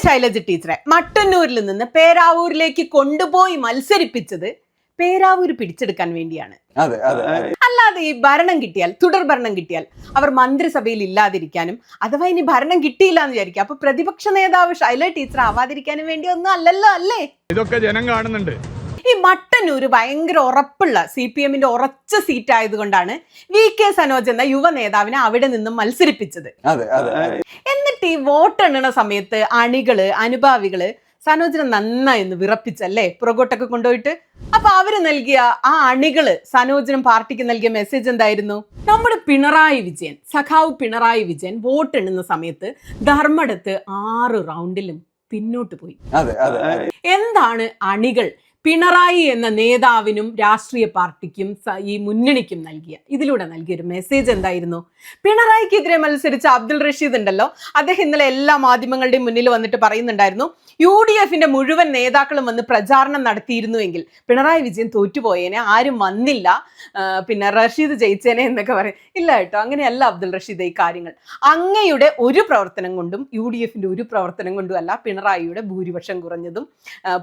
ശൈലജ ടീച്ചറെ മട്ടന്നൂരിൽ നിന്ന് പേരാവൂരിലേക്ക് കൊണ്ടുപോയി മത്സരിപ്പിച്ചത് പേരാവൂര് പിടിച്ചെടുക്കാൻ വേണ്ടിയാണ്. അല്ലാതെ ഈ ഭരണം കിട്ടിയാൽ, തുടർ ഭരണം കിട്ടിയാൽ അവർ മന്ത്രിസഭയിൽ ഇല്ലാതിരിക്കാനും അഥവാ ഇനി ഭരണം കിട്ടിയില്ല എന്ന് വിചാരിക്കുക, അപ്പൊ പ്രതിപക്ഷ നേതാവ് ശൈലജ ടീച്ചർ ആവാതിരിക്കാനും വേണ്ടി ഒന്നും അല്ലല്ലോ, അല്ലേ? ഇതൊക്കെ ജനം കാണുന്നുണ്ട്. ഈ മട്ടന്നൂര് ഭയങ്കര ഉറപ്പുള്ള CPM ഉറച്ച സീറ്റ് ആയതുകൊണ്ടാണ് VK സനോജ് എന്ന യുവ നേതാവിനെ അവിടെ നിന്നും മത്സരിപ്പിച്ചത്. എന്നിട്ട് ഈ വോട്ടെണ്ണണ സമയത്ത് അണികള്, അനുഭാവികള് സനോജിനെ നന്നായി ഒന്ന് വിറപ്പിച്ചല്ലേ, പുറകോട്ടൊക്കെ കൊണ്ടുപോയിട്ട്. അപ്പൊ അവര് നൽകിയ ആ അണികള് സനോജിനും പാർട്ടിക്ക് നൽകിയ മെസ്സേജ് എന്തായിരുന്നു? നമ്മുടെ സഖാവ് പിണറായി വിജയൻ വോട്ടെണ്ണുന്ന സമയത്ത് ധർമ്മടത്ത് 6 റൗണ്ടിലും പിന്നോട്ട് പോയി. എന്താണ് അണികൾ പിണറായി എന്ന നേതാവിനും രാഷ്ട്രീയ പാർട്ടിക്കും ഈ മുന്നണിക്കും ഇതിലൂടെ നൽകിയൊരു മെസ്സേജ് എന്തായിരുന്നു? പിണറായിക്കെതിരെ മത്സരിച്ച അബ്ദുൾ റഷീദ് ഉണ്ടല്ലോ, അദ്ദേഹം ഇന്നലെ എല്ലാ മാധ്യമങ്ങളുടെയും മുന്നിൽ വന്നിട്ട് പറയുന്നുണ്ടായിരുന്നു, UDFന്റെ മുഴുവൻ നേതാക്കളും വന്ന് പ്രചാരണം നടത്തിയിരുന്നുവെങ്കിൽ പിണറായി വിജയൻ തോറ്റുപോയേനെ, ആരും വന്നില്ല, പിന്നെ റഷീദ് ജയിച്ചേനെ എന്നൊക്കെ പറയും. ഇല്ല കേട്ടോ, അങ്ങനെയല്ല അബ്ദുൾ റഷീദ്. ഈ കാര്യങ്ങൾ അങ്ങയുടെ ഒരു പ്രവർത്തനം കൊണ്ടും UDFന്റെ ഒരു പ്രവർത്തനം കൊണ്ടും അല്ല പിണറായിയുടെ ഭൂരിപക്ഷം കുറഞ്ഞതും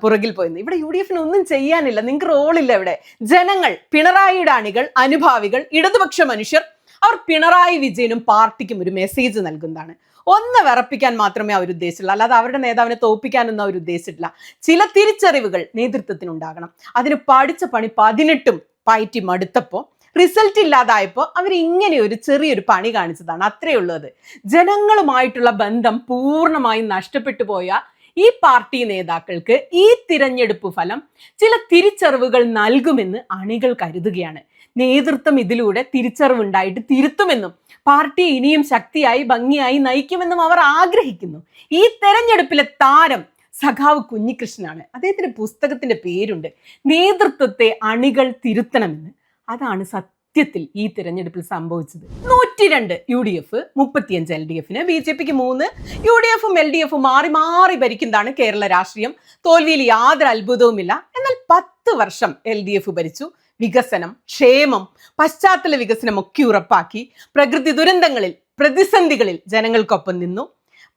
പുറകിൽ പോയെന്ന്. ഇവിടെ UDFന് ഒന്നും ചെയ്യാനില്ല, നിങ്ങൾക്ക് റോളില്ല. ഇവിടെ ജനങ്ങൾ, പിണറായിയുടെ അണികൾ, അനുഭാവികൾ, ഇടതുപക്ഷ മനുഷ്യർ, അവർ പിണറായി വിജയനും പാർട്ടിക്കും ഒരു മെസ്സേജ് നൽകുന്നതാണ്. ഒന്ന് വിറപ്പിക്കാൻ മാത്രമേ അവർ ഉദ്ദേശിച്ചുള്ളൂ, അല്ലാതെ അവരുടെ നേതാവിനെ തോൽപ്പിക്കാനൊന്നും അവർ ഉദ്ദേശിച്ചിട്ടില്ല. ചില തിരിച്ചറിവുകൾ നേതൃത്വത്തിനുണ്ടാകണം. അതിന് പഠിച്ച പണി 18 പയറ്റി മടുത്തപ്പോൾ, റിസൾട്ട് ഇല്ലാതായപ്പോൾ അവർ ഇങ്ങനെ ഒരു ചെറിയൊരു പണി കാണിച്ചതാണ്. അത്രയേ ഉള്ളത്. ജനങ്ങളുമായിട്ടുള്ള ബന്ധം പൂർണ്ണമായും നഷ്ടപ്പെട്ടു പോയ ഈ പാർട്ടി നേതാക്കൾക്ക് ഈ തിരഞ്ഞെടുപ്പ് ഫലം ചില തിരിച്ചറിവുകൾ നൽകുമെന്ന് അണികൾ കരുതുകയാണ്. നേതൃത്വം ഇതിലൂടെ തിരിച്ചറിവുണ്ടായിട്ട് തിരുത്തുമെന്നും പാർട്ടി ഇനിയും ശക്തിയായി ഭംഗിയായി നയിക്കുമെന്നും അവർ ആഗ്രഹിക്കുന്നു. ഈ തെരഞ്ഞെടുപ്പിലെ താരം സഖാവ് കുഞ്ഞികൃഷ്ണനാണ്. അദ്ദേഹത്തിന്റെ പുസ്തകത്തിന്റെ പേരുണ്ട് നേതൃത്വത്തെ അണികൾ തിരുത്തണമെന്ന്. അതാണ് സത്യത്തിൽ ഈ തിരഞ്ഞെടുപ്പിൽ സംഭവിച്ചത്. 102 UDF, 35 LDFന്, BJPക്ക് 3, UDFും LDFും മാറി മാറി ഭരിക്കുന്നതാണ് കേരള രാഷ്ട്രീയം. തോൽവിയിൽ യാതൊരു അത്ഭുതവുമില്ല. എന്നാൽ 10 വർഷം LDF ഭരിച്ചു. വികസനം, ക്ഷേമം, പശ്ചാത്തല വികസനം ഒക്കെ ഉറപ്പാക്കി. പ്രകൃതി ദുരന്തങ്ങളിൽ, പ്രതിസന്ധികളിൽ ജനങ്ങൾക്കൊപ്പം നിന്നു.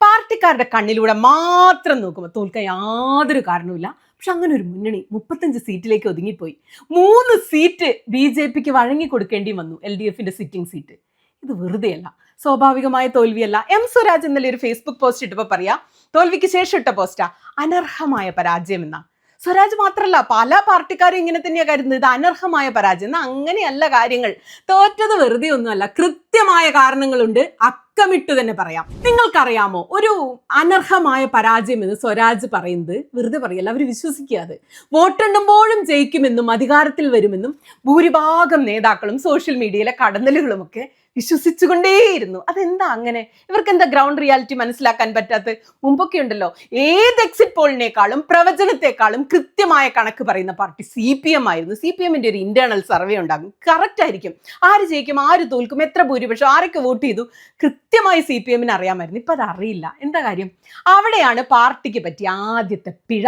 പാർട്ടിക്കാരുടെ കണ്ണിലൂടെ മാത്രം നോക്കുമ്പോൾ തോൽക്കാൻ യാതൊരു കാരണവുമില്ല. പക്ഷെ അങ്ങനെ ഒരു മുന്നണി 35 സീറ്റിലേക്ക് ഒതുങ്ങിപ്പോയി. 3 സീറ്റ് BJPക്ക് വഴങ്ങി കൊടുക്കേണ്ടി വന്നു, LDFന്റെ സിറ്റിംഗ് സീറ്റ്. ഇത് വെറുതെയല്ല, സ്വാഭാവികമായ തോൽവിയല്ല. സ്വരാജ് ഇന്നലെ ഒരു ഫേസ്ബുക്ക് പോസ്റ്റ് ഇട്ടപ്പോൾ പറയാ, തോൽവിക്ക് ശേഷം ഇട്ട പോസ്റ്റാ, അനർഹമായ പരാജയം എന്നാ. സ്വരാജ് മാത്രമല്ല, പല പാർട്ടിക്കാരും ഇങ്ങനെ തന്നെയാണ് കരുതുന്നത്, ഇത് അനർഹമായ പരാജയം. എന്നാൽ അങ്ങനെയല്ല കാര്യങ്ങൾ. തോറ്റത് വെറുതെ ഒന്നുമല്ല, കൃത്യമായ കാരണങ്ങളുണ്ട്. അക്കമിട്ട് തന്നെ പറയാം. നിങ്ങൾക്കറിയാമോ, ഒരു അനർഹമായ പരാജയം എന്ന് സ്വരാജ് പറയുന്നത് വെറുതെ പറയല്ല, അവർ വിശ്വസിക്കാതെ. വോട്ടെണ്ണുമ്പോഴും ജയിക്കുമെന്നും അധികാരത്തിൽ വരുമെന്നും ഭൂരിഭാഗം നേതാക്കളും സോഷ്യൽ മീഡിയയിലെ കടന്നലുകളുമൊക്കെ വിശ്വസിച്ചുകൊണ്ടേയിരുന്നു. അതെന്താ അങ്ങനെ? ഇവർക്ക് എന്താ ഗ്രൗണ്ട് റിയാലിറ്റി മനസ്സിലാക്കാൻ പറ്റാത്ത? മുമ്പൊക്കെ ഉണ്ടല്ലോ, ഏത് എക്സിറ്റ് പോളിനേക്കാളും പ്രവചനത്തെക്കാളും കൃത്യമായ കണക്ക് പറയുന്ന പാർട്ടി CPM ആയിരുന്നു. CPMന്റെ ഒരു ഇന്റേണൽ സർവേ ഉണ്ടാകും, കറക്റ്റ് ആയിരിക്കും. ആര് ജയിക്കും, ആര് തോൽക്കും, എത്ര ഭൂരിപക്ഷം, ആരൊക്കെ വോട്ട് ചെയ്തു, കൃത്യമായി CPMന് അറിയാമായിരുന്നു. ഇപ്പൊ അത് അറിയില്ല. എന്താ കാര്യം? അവിടെയാണ് പാർട്ടിക്ക് പറ്റിയ ആദ്യത്തെ പിഴ.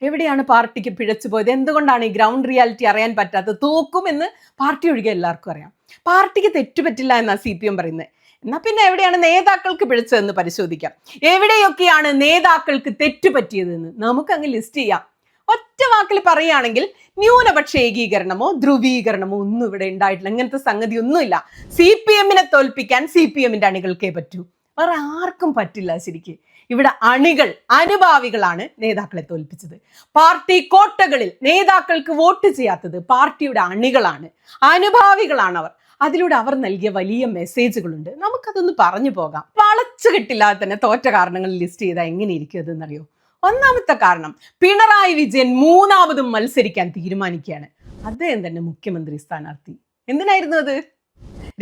എവിടെയാണ് പാർട്ടിക്ക് പിഴച്ചു പോയത്? എന്തുകൊണ്ടാണ് ഈ ഗ്രൗണ്ട് റിയാലിറ്റി അറിയാൻ പറ്റാത്തത്? തോക്കുമെന്ന് പാർട്ടി ഒഴികെ എല്ലാവർക്കും അറിയാം. പാർട്ടിക്ക് തെറ്റുപറ്റില്ല എന്നാണ് CPM പറയുന്നത്. എന്നാൽ പിന്നെ എവിടെയാണ് നേതാക്കൾക്ക് പിഴച്ചതെന്ന് പരിശോധിക്കാം. എവിടെയൊക്കെയാണ് നേതാക്കൾക്ക് തെറ്റുപറ്റിയതെന്ന് നമുക്ക് അങ്ങ് ലിസ്റ്റ് ചെയ്യാം. ഒറ്റ വാക്കിൽ പറയുകയാണെങ്കിൽ, ന്യൂനപക്ഷ ഏകീകരണമോ ധ്രുവീകരണമോ ഒന്നും ഇവിടെ ഉണ്ടായിട്ടില്ല. ഇങ്ങനത്തെ സംഗതി ഒന്നുമില്ല. CPMനെ തോൽപ്പിക്കാൻ CPMന്റെ അണികൾക്കേ പറ്റൂ, വേറെ ആർക്കും പറ്റില്ല. ശരിക്ക് ഇവിടെ അണികൾ, അനുഭാവികളാണ് നേതാക്കളെ തോൽപ്പിച്ചത്. പാർട്ടി കോട്ടകളിൽ നേതാക്കൾക്ക് വോട്ട് ചെയ്യാത്തത് പാർട്ടിയുടെ അണികളാണ്, അനുഭാവികളാണ് അവർ. അതിലൂടെ അവർ നൽകിയ വലിയ മെസ്സേജുകളുണ്ട്. നമുക്കതൊന്ന് പറഞ്ഞു പോകാം. വളച്ചു കിട്ടില്ലാതെ തന്നെ തോറ്റ കാരണങ്ങൾ ലിസ്റ്റ് ചെയ്താൽ എങ്ങനെ ഇരിക്കും അതെന്നറിയോ? ഒന്നാമത്തെ കാരണം, പിണറായി വിജയൻ 3ാമതും മത്സരിക്കാൻ തീരുമാനിക്കുകയാണ്. അദ്ദേഹം തന്നെ മുഖ്യമന്ത്രി സ്ഥാനാർത്ഥി. എന്തിനായിരുന്നു അത്?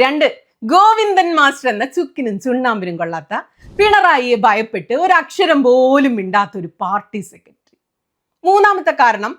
2, ഗോവിന്ദൻ മാസ്റ്റർ എന്ന ചുക്കിനും ചുണ്ണാമ്പിനും കൊള്ളാത്ത, പിണറായിയെ ഭയപ്പെട്ട് ഒരക്ഷരം പോലും മിണ്ടാത്ത ഒരു പാർട്ടി സെക്രട്ടറി. 3ാമത്തെ കാരണം,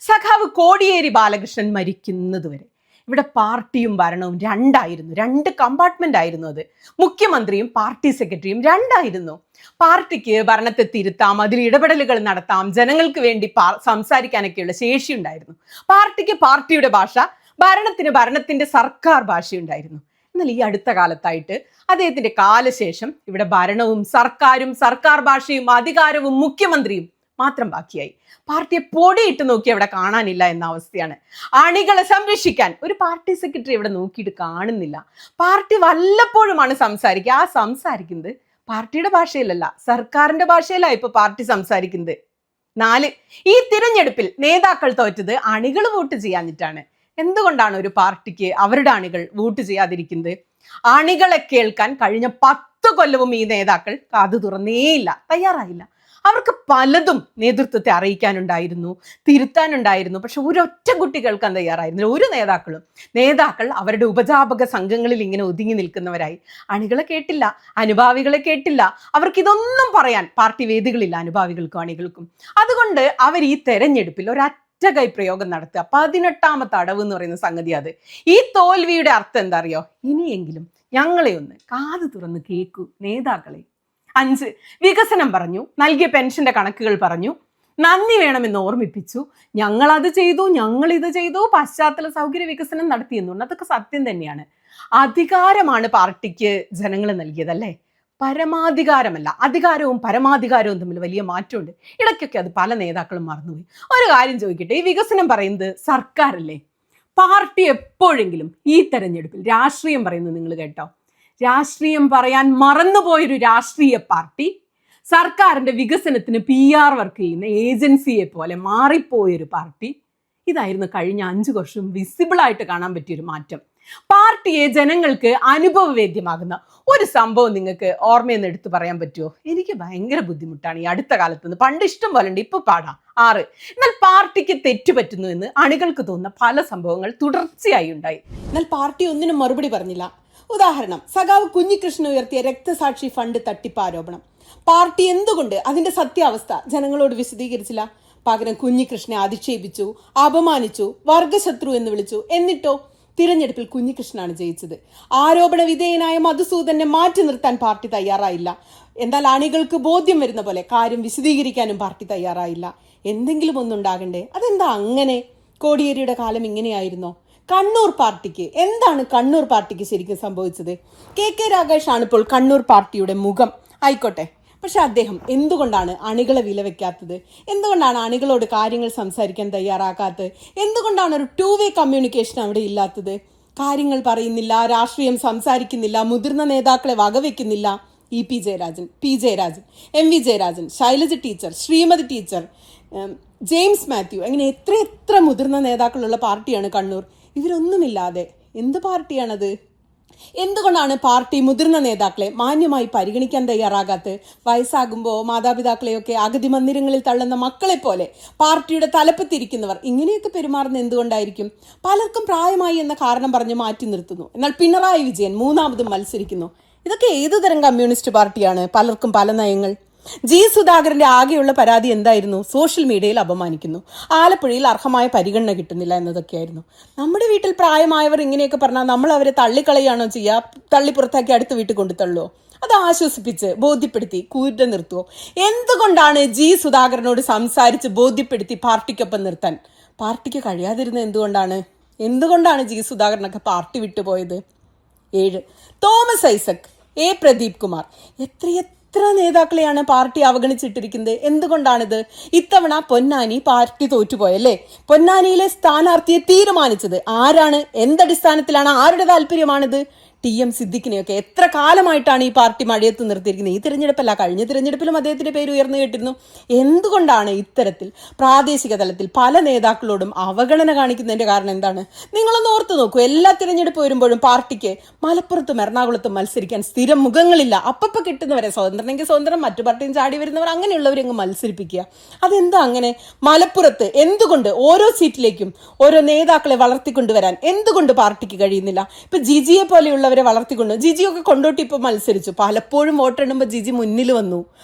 സഖാവ് കോടിയേരി ബാലകൃഷ്ണൻ മരിക്കുന്നതുവരെ ഇവിടെ പാർട്ടിയും ഭരണവും 2 കമ്പാർട്ട്മെന്റ് ആയിരുന്നു. അത് മുഖ്യമന്ത്രിയും പാർട്ടി സെക്രട്ടറിയും 2. പാർട്ടിക്ക് ഭരണത്തെ തിരുത്താം, അതിൽ ഇടപെടലുകൾ നടത്താം, ജനങ്ങൾക്ക് വേണ്ടി സംസാരിക്കാനൊക്കെയുള്ള ശേഷി ഉണ്ടായിരുന്നു. പാർട്ടിക്ക് പാർട്ടിയുടെ ഭാഷ, ഭരണത്തിന് ഭരണത്തിന്റെ സർക്കാർ ഭാഷയുണ്ടായിരുന്നു. എന്നാൽ ഈ അടുത്ത കാലത്തായിട്ട് അദ്ദേഹത്തിന്റെ കാലശേഷം ഇവിടെ ഭരണവും സർക്കാരും സർക്കാർ ഭാഷയും അധികാരവും മുഖ്യമന്ത്രിയും മാത്രം ബാക്കിയായി. പാർട്ടിയെ പൊടിയിട്ട് നോക്കി അവിടെ കാണാനില്ല എന്ന അവസ്ഥയാണ്. അണികളെ സംരക്ഷിക്കാൻ ഒരു പാർട്ടി സെക്രട്ടറി ഇവിടെ നോക്കിയിട്ട് കാണുന്നില്ല. പാർട്ടി വല്ലപ്പോഴുമാണ് സംസാരിക്കുക. ആ സംസാരിക്കുന്നത് പാർട്ടിയുടെ ഭാഷയിലല്ല, സർക്കാരിന്റെ ഭാഷയിലാണ് ഇപ്പൊ പാർട്ടി സംസാരിക്കുന്നത്. 4, ഈ തിരഞ്ഞെടുപ്പിൽ നേതാക്കൾ തോറ്റത് അണികൾ വോട്ട് ചെയ്യാഞ്ഞിട്ടാണ്. എന്തുകൊണ്ടാണ് ഒരു പാർട്ടിക്ക് അവരുടെ അണികൾ വോട്ട് ചെയ്യാതിരിക്കുന്നത്? അണികളെ കേൾക്കാൻ കഴിഞ്ഞ 10 കൊല്ലവും ഈ നേതാക്കൾ കാതു തുറന്നേയില്ല, തയ്യാറായില്ല. അവർക്ക് പലതും നേതൃത്വത്തെ അറിയിക്കാനുണ്ടായിരുന്നു, തിരുത്താനുണ്ടായിരുന്നു. പക്ഷെ ഒരൊറ്റ കുട്ടി കേൾക്കാൻ തയ്യാറായിരുന്നില്ല ഒരു നേതാക്കളും. നേതാക്കൾ അവരുടെ ഉപജാപക സംഘങ്ങളിൽ ഇങ്ങനെ ഒതുങ്ങി നിൽക്കുന്നവരായി. അണികളെ കേട്ടില്ല, അനുഭാവികളെ കേട്ടില്ല. അവർക്ക് ഇതൊന്നും പറയാൻ പാർട്ടി വേദികളില്ല, അനുഭാവികൾക്കും അണികൾക്കും. അതുകൊണ്ട് അവർ ഈ തെരഞ്ഞെടുപ്പിൽ ഒരൊറ്റകൈ പ്രയോഗം നടത്തുക. 18ാമത്തെ അടവ് എന്ന് പറയുന്ന സംഗതി. അത് ഈ തോൽവിയുടെ അർത്ഥം എന്താ അറിയോ? ഇനിയെങ്കിലും ഞങ്ങളെ ഒന്ന് കാതു തുറന്ന് കേൾക്കൂ നേതാക്കളെ. 5, വികസനം പറഞ്ഞു, നൽകിയ പെൻഷന്റെ കണക്കുകൾ പറഞ്ഞു, നന്ദി വേണമെന്ന് ഓർമ്മിപ്പിച്ചു. ഞങ്ങൾ അത് ചെയ്തു, ഞങ്ങൾ ഇത് ചെയ്തു, പശ്ചാത്തല സൗകര്യ വികസനം നടത്തിയെന്നുണ്ട്. അതൊക്കെ സത്യം തന്നെയാണ്. അധികാരമാണ് പാർട്ടിക്ക് ജനങ്ങൾ നൽകിയതല്ലേ, പരമാധികാരമല്ല. അധികാരവും പരമാധികാരവും തമ്മിൽ വലിയ മാറ്റമുണ്ട്. ഇടയ്ക്കൊക്കെ അത് പല നേതാക്കളും മറന്നുപോയി. ഒരു കാര്യം ചോദിക്കട്ടെ, ഈ വികസനം പറയുന്നത് സർക്കാരല്ലേ? പാർട്ടി എപ്പോഴെങ്കിലും ഈ തെരഞ്ഞെടുപ്പിൽ രാഷ്ട്രീയം പറയുന്നത് നിങ്ങൾ കേട്ടോ? രാഷ്ട്രീയം പറയാൻ മറന്നുപോയൊരു രാഷ്ട്രീയ പാർട്ടി സർക്കാരിന്റെ വികസനത്തിന് PR വർക്ക് ചെയ്യുന്ന ഏജൻസിയെ പോലെ മാറിപ്പോയൊരു പാർട്ടി. ഇതായിരുന്നു കഴിഞ്ഞ 5 വർഷം വിസിബിളായിട്ട് കാണാൻ പറ്റിയൊരു മാറ്റം. പാർട്ടിയെ ജനങ്ങൾക്ക് അനുഭവവേദ്യമാകുന്ന ഒരു സംഭവം നിങ്ങൾക്ക് ഓർമ്മയെന്ന് എടുത്തു പറയാൻ പറ്റുമോ? എനിക്ക് ഭയങ്കര ബുദ്ധിമുട്ടാണ് ഈ അടുത്ത കാലത്തുനിന്ന്. പണ്ട് ഇഷ്ടം പോലെ ഉണ്ട്, ഇപ്പൊ പാടാം. 6, എന്നാൽ പാർട്ടിക്ക് തെറ്റുപറ്റുന്നു എന്ന് അണികൾക്ക് തോന്നുന്ന പല സംഭവങ്ങൾ തുടർച്ചയായി ഉണ്ടായി. എന്നാൽ പാർട്ടി ഒന്നിനും മറുപടി പറഞ്ഞില്ല. ഉദാഹരണം, സഖാവ് കുഞ്ഞികൃഷ്ണൻ ഉയർത്തിയ രക്തസാക്ഷി ഫണ്ട് തട്ടിപ്പ് ആരോപണം. പാർട്ടി എന്തുകൊണ്ട് അതിന്റെ സത്യാവസ്ഥ ജനങ്ങളോട് വിശദീകരിച്ചില്ല? പകരം കുഞ്ഞികൃഷ്ണനെ അധിക്ഷേപിച്ചു, അപമാനിച്ചു, വർഗശത്രു എന്ന് വിളിച്ചു. എന്നിട്ടോ തിരഞ്ഞെടുപ്പിൽ കുഞ്ഞികൃഷ്ണനാണ് ജയിച്ചത്. ആരോപണ വിധേയനായ മധുസൂദനെ മാറ്റി നിർത്താൻ പാർട്ടി തയ്യാറായില്ല. എന്നാൽ അണികൾക്ക് ബോധ്യം വരുന്ന പോലെ കാര്യം വിശദീകരിക്കാനും പാർട്ടി തയ്യാറായില്ല. എന്തെങ്കിലും ഒന്നുണ്ടാകണ്ടേ? അതെന്താ അങ്ങനെ? കോടിയേരിയുടെ കാലം ഇങ്ങനെയായിരുന്നോ? കണ്ണൂർ പാർട്ടിക്ക് എന്താണ് കണ്ണൂർ പാർട്ടിക്ക് ശരിക്കും സംഭവിച്ചത്? KK രാഗേഷ് ആണ് ഇപ്പോൾ കണ്ണൂർ പാർട്ടിയുടെ മുഖം. ആയിക്കോട്ടെ, പക്ഷെ അദ്ദേഹം എന്തുകൊണ്ടാണ് അണികളെ വിലവെക്കാത്തത്? എന്തുകൊണ്ടാണ് അണികളോട് കാര്യങ്ങൾ സംസാരിക്കാൻ തയ്യാറാക്കാത്തത്? എന്തുകൊണ്ടാണ് ഒരു 2-way കമ്മ്യൂണിക്കേഷൻ അവിടെ ഇല്ലാത്തത്? കാര്യങ്ങൾ പറയുന്നില്ല, രാഷ്ട്രീയം സംസാരിക്കുന്നില്ല, മുതിർന്ന നേതാക്കളെ വകവെക്കുന്നില്ല. EP Jayarajan, P Jayarajan, MV Jayarajan, Shailaja teacher, Shrimati teacher, James Mathew, അങ്ങനെ എത്ര മുതിർന്ന നേതാക്കളുള്ള പാർട്ടിയാണ് കണ്ണൂർ. ഇവരൊന്നുമില്ലാതെ എന്ത് പാർട്ടിയാണത്? എന്തുകൊണ്ടാണ് പാർട്ടി മുതിർന്ന നേതാക്കളെ മാന്യമായി പരിഗണിക്കാൻ തയ്യാറാകാത്തത്? വയസ്സാകുമ്പോൾ മാതാപിതാക്കളെയൊക്കെ അഗതി മന്ദിരങ്ങളിൽ തള്ളുന്ന മക്കളെ പോലെ പാർട്ടിയുടെ തലപ്പത്തിരിക്കുന്നവർ ഇങ്ങനെയൊക്കെ പെരുമാറുന്ന എന്തുകൊണ്ടായിരിക്കും? പലർക്കും പ്രായമായി എന്ന കാരണം പറഞ്ഞ് മാറ്റി നിർത്തുന്നു. എന്നാൽ പിണറായി വിജയൻ 3ാമതും മത്സരിക്കുന്നു. ഇതൊക്കെ ഏതുതരം കമ്മ്യൂണിസ്റ്റ് പാർട്ടിയാണ്? പലർക്കും പല നയങ്ങൾ. G സുധാകരന്റെ ആകെയുള്ള പരാതി എന്തായിരുന്നു? സോഷ്യൽ മീഡിയയിൽ അപമാനിക്കുന്നു, ആലപ്പുഴയിൽ അർഹമായ പരിഗണന കിട്ടുന്നില്ല എന്നതൊക്കെയായിരുന്നു. നമ്മുടെ വീട്ടിൽ പ്രായമായവർ ഇങ്ങനെയൊക്കെ പറഞ്ഞാൽ നമ്മൾ അവരെ തള്ളിക്കളയാണോ ചെയ്യുക? തള്ളി പുറത്താക്കി അടുത്ത വീട്ടിൽ കൊണ്ടു തള്ളുവോ? അത് ആശ്വസിപ്പിച്ച് ബോധ്യപ്പെടുത്തി കൂറ്റ നിർത്തുവോ? എന്തുകൊണ്ടാണ് G സുധാകരനോട് സംസാരിച്ച് ബോധ്യപ്പെടുത്തി പാർട്ടിക്കൊപ്പം നിർത്താൻ പാർട്ടിക്ക് കഴിയാതിരുന്നത്? എന്തുകൊണ്ടാണ് G സുധാകരനൊക്കെ പാർട്ടി വിട്ടുപോയത്? 7, തോമസ് ഐസക്, A പ്രദീപ് കുമാർ, എത്ര നേതാക്കളെയാണ് പാർട്ടി അവഗണിച്ചിട്ടിരിക്കുന്നത്? എന്തുകൊണ്ടാണിത്? ഇത്തവണ പൊന്നാനി പാർട്ടി തോറ്റുപോയല്ലേ? പൊന്നാനിയിലെ സ്ഥാനാർത്ഥിയെ തീരുമാനിച്ചത് ആരാണ്? എന്തടിസ്ഥാനത്തിലാണ്? ആരുടെ താല്പര്യമാണിത്? TM സിദ്ദിഖിനെയൊക്കെ എത്ര കാലമായിട്ടാണ് ഈ പാർട്ടി മഴയത്ത് നിർത്തിയിരിക്കുന്നത്? ഈ തിരഞ്ഞെടുപ്പല്ല, കഴിഞ്ഞ തിരഞ്ഞെടുപ്പിലും അദ്ദേഹത്തിന്റെ പേര് ഉയർന്നു കേട്ടിരുന്നു. എന്തുകൊണ്ടാണ് ഇത്തരത്തിൽ പ്രാദേശിക തലത്തിൽ പല നേതാക്കളോടും അവഗണന കാണിക്കുന്നതിന്റെ കാരണം എന്താണ്? നിങ്ങളൊന്ന് ഓർത്തു നോക്കൂ. എല്ലാ തിരഞ്ഞെടുപ്പ് വരുമ്പോഴും പാർട്ടിക്ക് മലപ്പുറത്തും എറണാകുളത്തും മത്സരിക്കാൻ സ്ഥിരം മുഖങ്ങളില്ല. അപ്പപ്പോൾ കിട്ടുന്നവരെ, സ്വതന്ത്രനെങ്കിൽ സ്വതന്ത്രം, മറ്റു പാർട്ടിയും ചാടി വരുന്നവർ, അങ്ങനെയുള്ളവരെങ്ങ് മത്സരിപ്പിക്കുക. അതെന്താ അങ്ങനെ? മലപ്പുറത്ത് എന്തുകൊണ്ട് ഓരോ സീറ്റിലേക്കും ഓരോ നേതാക്കളെ വളർത്തിക്കൊണ്ടുവരാൻ എന്തുകൊണ്ട് പാർട്ടിക്ക് കഴിയുന്നില്ല? ഇപ്പൊ ജിജിയെ പോലെയുള്ളവർ വളർത്തിക്കൊണ്ട്, ജിജിയൊക്കെ കൊണ്ടോട്ടി ഇപ്പൊ മത്സരിച്ചു, പലപ്പോഴും വോട്ടെണ്ണുമ്പോൾ ജിജി മുന്നിൽ വന്നു.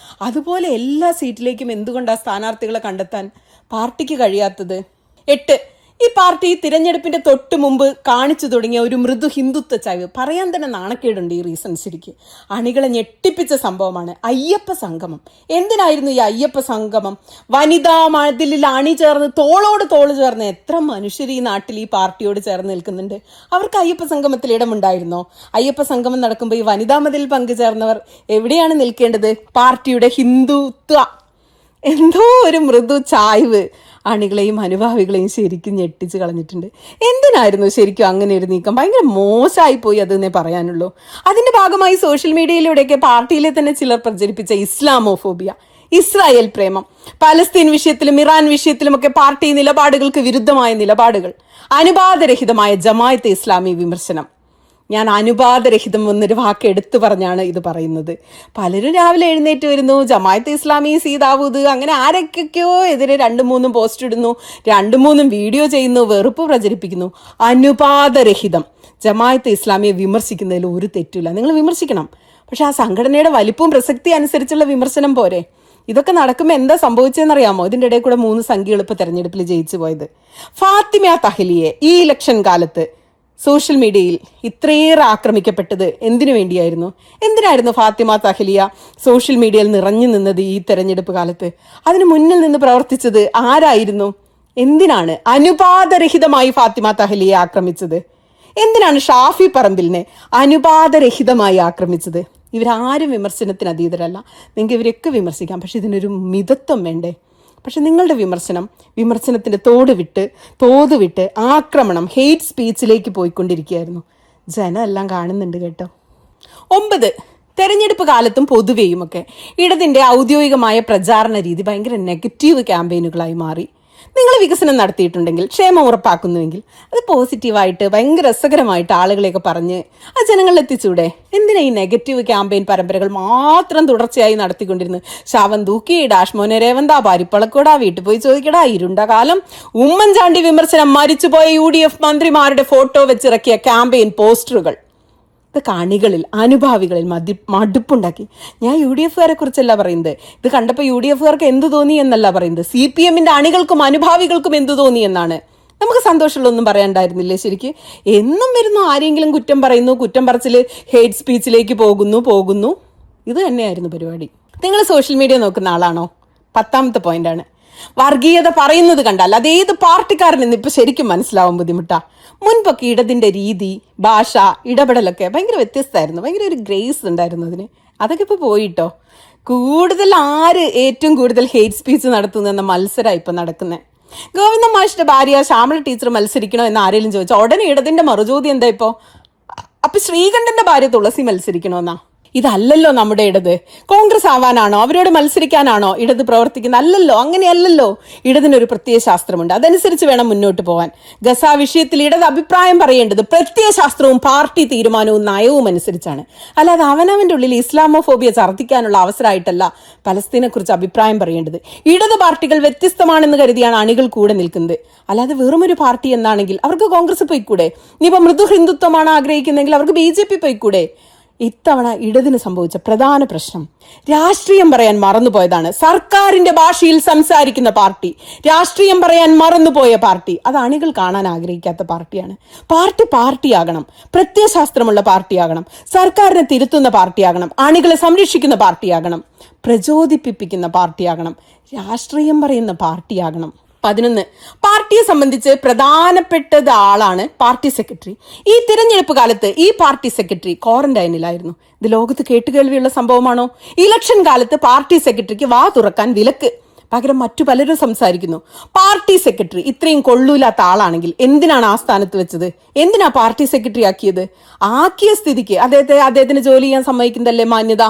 അതുപോലെ എല്ലാ സീറ്റിലേക്കും എന്തുകൊണ്ടാണ് സ്ഥാനാർത്ഥികളെ കണ്ടെത്താൻ പാർട്ടിക്ക് കഴിയാത്തത്? 8, ഈ പാർട്ടി തിരഞ്ഞെടുപ്പിന്റെ തൊട്ട് മുമ്പ് കാണിച്ചു തുടങ്ങിയ ഒരു മൃദു ഹിന്ദുത്വ ചായ്വ് പറയാൻ തന്നെ നാണക്കേടുണ്ട്. ഈ റീസൺ ശരിക്ക് അണികളെ ഞെട്ടിപ്പിച്ച സംഭവമാണ് അയ്യപ്പ സംഗമം. എന്തിനായിരുന്നു ഈ അയ്യപ്പ സംഗമം? വനിതാ മതിലിൽ അണി ചേർന്ന് തോളോട് തോള് ചേർന്ന് എത്ര മനുഷ്യർ ഈ നാട്ടിൽ ഈ പാർട്ടിയോട് ചേർന്ന് നിൽക്കുന്നുണ്ട്. അവർക്ക് അയ്യപ്പ സംഗമത്തിൽ ഇടമുണ്ടായിരുന്നോ? അയ്യപ്പ സംഗമം നടക്കുമ്പോൾ ഈ വനിതാ മതിൽ പങ്കുചേർന്നവർ എവിടെയാണ് നിൽക്കേണ്ടത്? പാർട്ടിയുടെ ഹിന്ദുത്വ എന്തോ ഒരു മൃദു ചായ്വ് അണികളെയും അനുഭാവികളെയും ശരിക്കും ഞെട്ടിച്ച് കളഞ്ഞിട്ടുണ്ട്. എന്തിനായിരുന്നു ശരിക്കും അങ്ങനെ ഒരു നീക്കം? ഭയങ്കര മോശമായി പോയി അതെന്നേ പറയാനുള്ളൂ. അതിന്റെ ഭാഗമായി സോഷ്യൽ മീഡിയയിലൂടെയൊക്കെ പാർട്ടിയിലെ തന്നെ ചിലർ പ്രചരിപ്പിച്ച ഇസ്ലാമോഫോബിയ, ഇസ്രായേൽ പ്രേമം, പലസ്തീൻ വിഷയത്തിലും ഇറാൻ വിഷയത്തിലുമൊക്കെ പാർട്ടി നിലപാടുകൾക്ക് വിരുദ്ധമായ നിലപാടുകൾ, അനുപാതരഹിതമായ ജമാഅത്തെ ഇസ്ലാമി വിമർശനം. ഞാൻ അനുപാതരഹിതം എന്നൊരു വാക്ക് എടുത്തു പറഞ്ഞാണ് ഇത് പറയുന്നത്. പലരും രാവിലെ എഴുന്നേറ്റ് വരുന്നു, ജമാഅത്തെ ഇസ്ലാമി, സീതാവൂദ്, അങ്ങനെ ആരൊക്കെയോ എതിരെ 2-3 പോസ്റ്റ് ഇടുന്നു, 2-3 വീഡിയോ ചെയ്യുന്നു, വെറുപ്പ് പ്രചരിപ്പിക്കുന്നു. അനുപാതരഹിതം ജമാഅത്തെ ഇസ്ലാമിയെ വിമർശിക്കുന്നതിൽ ഒരു തെറ്റില്ല. നിങ്ങൾ വിമർശിക്കണം, പക്ഷെ ആ സംഘടനയുടെ വലിപ്പവും പ്രസക്തി അനുസരിച്ചുള്ള വിമർശനം പോരെ. ഇതൊക്കെ നടക്കുമ്പോൾ എന്താ സംഭവിച്ചതെന്നറിയാമോ? ഇതിൻ്റെ ഇടയിൽ കൂടെ 3 സംഖ്യകൾ ഇപ്പോൾ തെരഞ്ഞെടുപ്പിൽ ജയിച്ചു പോയത്. ഫാത്തിമ തഹ്ലിയെ ഈ ഇലക്ഷൻ കാലത്ത് സോഷ്യൽ മീഡിയയിൽ ഇത്രയേറെ ആക്രമിക്കപ്പെട്ടത് എന്തിനു വേണ്ടിയായിരുന്നു? എന്തിനായിരുന്നു ഫാത്തിമ തഹ്ലിയ സോഷ്യൽ മീഡിയയിൽ നിറഞ്ഞു നിന്നത് ഈ തെരഞ്ഞെടുപ്പ് കാലത്ത്? അതിന് മുന്നിൽ നിന്ന് പ്രവർത്തിച്ചത് ആരായിരുന്നു? എന്തിനാണ് അനുപാതരഹിതമായി ഫാത്തിമ തഹ്ലിയെ ആക്രമിച്ചത്? എന്തിനാണ് ഷാഫി പറമ്പിലിനെ അനുപാതരഹിതമായി ആക്രമിച്ചത്? ഇവരാരും വിമർശനത്തിന് അതീതരല്ല. നിങ്ങൾക്ക് ഇവരൊക്കെ വിമർശിക്കാം, പക്ഷെ ഇതിനൊരു മിതത്വം വേണ്ടേ? പക്ഷെ നിങ്ങളുടെ വിമർശനത്തിൻ്റെ തോത് വിട്ട് ആക്രമണം, ഹെയ്റ്റ് സ്പീച്ചിലേക്ക് പോയിക്കൊണ്ടിരിക്കുകയായിരുന്നു. ജനം എല്ലാം കാണുന്നുണ്ട് കേട്ടോ. 9, തെരഞ്ഞെടുപ്പ് കാലത്തും പൊതുവെയുമൊക്കെ ഇടതിൻ്റെ ഔദ്യോഗികമായ പ്രചാരണ രീതി ഭയങ്കര നെഗറ്റീവ് ക്യാമ്പയിനുകളായി മാറി. നിങ്ങൾ വികസനം നടത്തിയിട്ടുണ്ടെങ്കിൽ, ക്ഷേമം ഉറപ്പാക്കുന്നുവെങ്കിൽ അത് പോസിറ്റീവായിട്ട് ഭയങ്കര രസകരമായിട്ട് ആളുകളെയൊക്കെ പറഞ്ഞ് ആ ജനങ്ങളിൽ എത്തിച്ചൂടെ? എന്തിനാ ഈ നെഗറ്റീവ് ക്യാമ്പയിൻ പരമ്പരകൾ മാത്രം തുടർച്ചയായി നടത്തിക്കൊണ്ടിരുന്നു? ശവം തൂക്കി, ഡാഷ്മോനെ രേവന്ത, പാരിപ്പളക്കോടാ, വീട്ടിൽ പോയി ചോദിക്കടാ, ഇരുണ്ട കാലം, ഉമ്മൻചാണ്ടി വിമർശനം, മരിച്ചുപോയ UDF മന്ത്രിമാരുടെ ഫോട്ടോ വെച്ചിറക്കിയ ക്യാമ്പയിൻ പോസ്റ്ററുകൾ. ഇതൊക്കെ അണികളിൽ, അനുഭാവികളിൽ മടുപ്പുണ്ടാക്കി. ഞാൻ UDFകാരെ കുറിച്ചല്ല പറയുന്നത്. ഇത് കണ്ടപ്പോൾ UDFകാർക്ക് എന്തു തോന്നി എന്നല്ല പറയുന്നത്, CPMന്റെ അണികൾക്കും അനുഭാവികൾക്കും എന്തു തോന്നി എന്നാണ്. നമുക്ക് സന്തോഷമുള്ളൊന്നും പറയാനുണ്ടായിരുന്നില്ലേ ശരിക്ക്? എന്നും വരുന്നു, ആരെങ്കിലും കുറ്റം പറയുന്നു, കുറ്റം പറച്ചിൽ ഹെയ്റ്റ് സ്പീച്ചിലേക്ക് പോകുന്നു. ഇത് തന്നെയായിരുന്നു പരിപാടി. നിങ്ങൾ സോഷ്യൽ മീഡിയ നോക്കുന്ന ആളാണോ? 10ാമത്തെ പോയിന്റാണ്. വർഗീയത പറയുന്നത് കണ്ടാൽ അതേത് പാർട്ടിക്കാരനെന്ന് ഇപ്പൊ ശരിക്കും മനസ്സിലാവാൻ ബുദ്ധിമുട്ടാ. മുൻപൊക്കെ ഇടതിന്റെ രീതി, ഭാഷ, ഇടപെടലൊക്കെ ഭയങ്കര വ്യത്യസ്തമായിരുന്നു. ഭയങ്കര ഒരു ഗ്രേസ് ഉണ്ടായിരുന്നു അതിന്. അതൊക്കെ ഇപ്പൊ പോയിട്ടോ. ഏറ്റവും കൂടുതൽ ഹെയ്റ്റ് സ്പീച്ച് നടത്തുന്ന മത്സരമാണ് ഇപ്പൊ നടക്കുന്നത്. ഗോവിന്ദ മാഷിന്റെ ഭാര്യ ശ്യാമള ടീച്ചർ മത്സരിക്കണോ എന്ന് ആരെങ്കിലും ചോദിച്ചാൽ ഉടനെ ഇടതിന്റെ മറുചോദ്യം എന്താ ഇപ്പോ? അപ്പൊ ശ്രീകണ്ഠന്റെ ഭാര്യ തുളസി മത്സരിക്കണോന്നാ. ഇതല്ലല്ലോ നമ്മുടെ ഇടത്. കോൺഗ്രസ് ആവാനാണോ, അവരോട് മത്സരിക്കാനാണോ ഇടത് പ്രവർത്തിക്കുന്നത്? അല്ലല്ലോ, അങ്ങനെയല്ലല്ലോ. ഇടതിനൊരു പ്രത്യയ ശാസ്ത്രമുണ്ട്, അതനുസരിച്ച് വേണം മുന്നോട്ട് പോകാൻ. ഗസ വിഷയത്തിൽ ഇടത് അഭിപ്രായം പറയേണ്ടത് പ്രത്യയ ശാസ്ത്രവും പാർട്ടി തീരുമാനവും നയവും അനുസരിച്ചാണ്. അല്ലാതെ അവനവന്റെ ഉള്ളിൽ ഇസ്ലാമോഫോബിയ ഛർദ്ദിക്കാനുള്ള അവസരമായിട്ടല്ല പലസ്തീനെ കുറിച്ച് അഭിപ്രായം പറയേണ്ടത്. ഇടത് പാർട്ടികൾ വ്യത്യസ്തമാണെന്ന് കരുതിയാണ് അണികൾ കൂടെ നിൽക്കുന്നത്. അല്ലാതെ വെറുമൊരു പാർട്ടി എന്നാണെങ്കിൽ അവർക്ക് കോൺഗ്രസ് പോയിക്കൂടെ? ഇനിയിപ്പോൾ മൃദു ഹിന്ദുത്വമാണ് ആഗ്രഹിക്കുന്നതെങ്കിൽ അവർക്ക് BJP പോയിക്കൂടെ? ഇത്തവണ ഇടതിന് സംഭവിച്ച പ്രധാന പ്രശ്നം രാഷ്ട്രീയം പറയാൻ മറന്നുപോയതാണ്. സർക്കാരിന്റെ ഭാഷയിൽ സംസാരിക്കുന്ന പാർട്ടി, രാഷ്ട്രീയം പറയാൻ മറന്നുപോയ പാർട്ടി, അത് അണികൾ കാണാൻ ആഗ്രഹിക്കാത്ത പാർട്ടിയാണ്. പാർട്ടിയാകണം, പ്രത്യയശാസ്ത്രമുള്ള പാർട്ടിയാകണം, സർക്കാരിനെ തിരുത്തുന്ന പാർട്ടിയാകണം, അണികളെ സംരക്ഷിക്കുന്ന പാർട്ടിയാകണം, പ്രചോദിപ്പിക്കുന്ന പാർട്ടിയാകണം, രാഷ്ട്രീയം പറയുന്ന പാർട്ടിയാകണം. 11, പാർട്ടിയെ സംബന്ധിച്ച് പ്രധാനപ്പെട്ട ആളാണ് പാർട്ടി സെക്രട്ടറി. ഈ തിരഞ്ഞെടുപ്പ് കാലത്ത് ഈ പാർട്ടി സെക്രട്ടറി ക്വാറന്റൈനിലായിരുന്നു. ഇത് ലോകത്ത് കേട്ടുകേൾവിയുള്ള സംഭവമാണോ? ഇലക്ഷൻ കാലത്ത് പാർട്ടി സെക്രട്ടറിക്ക് വാ തുറക്കാൻ വിലക്ക്. പകരം മറ്റു പലരും സംസാരിക്കുന്നു. പാർട്ടി സെക്രട്ടറി ഇത്രയും കൊള്ളൂലാത്ത ആളാണെങ്കിൽ എന്തിനാണ് ആ സ്ഥാനത്ത് വെച്ചത്? എന്തിനാ പാർട്ടി സെക്രട്ടറി ആക്കിയ സ്ഥിതിക്ക് അദ്ദേഹത്തിന് ജോലി ചെയ്യാൻ സമ്മതിക്കുന്നതല്ലേ മാന്യത?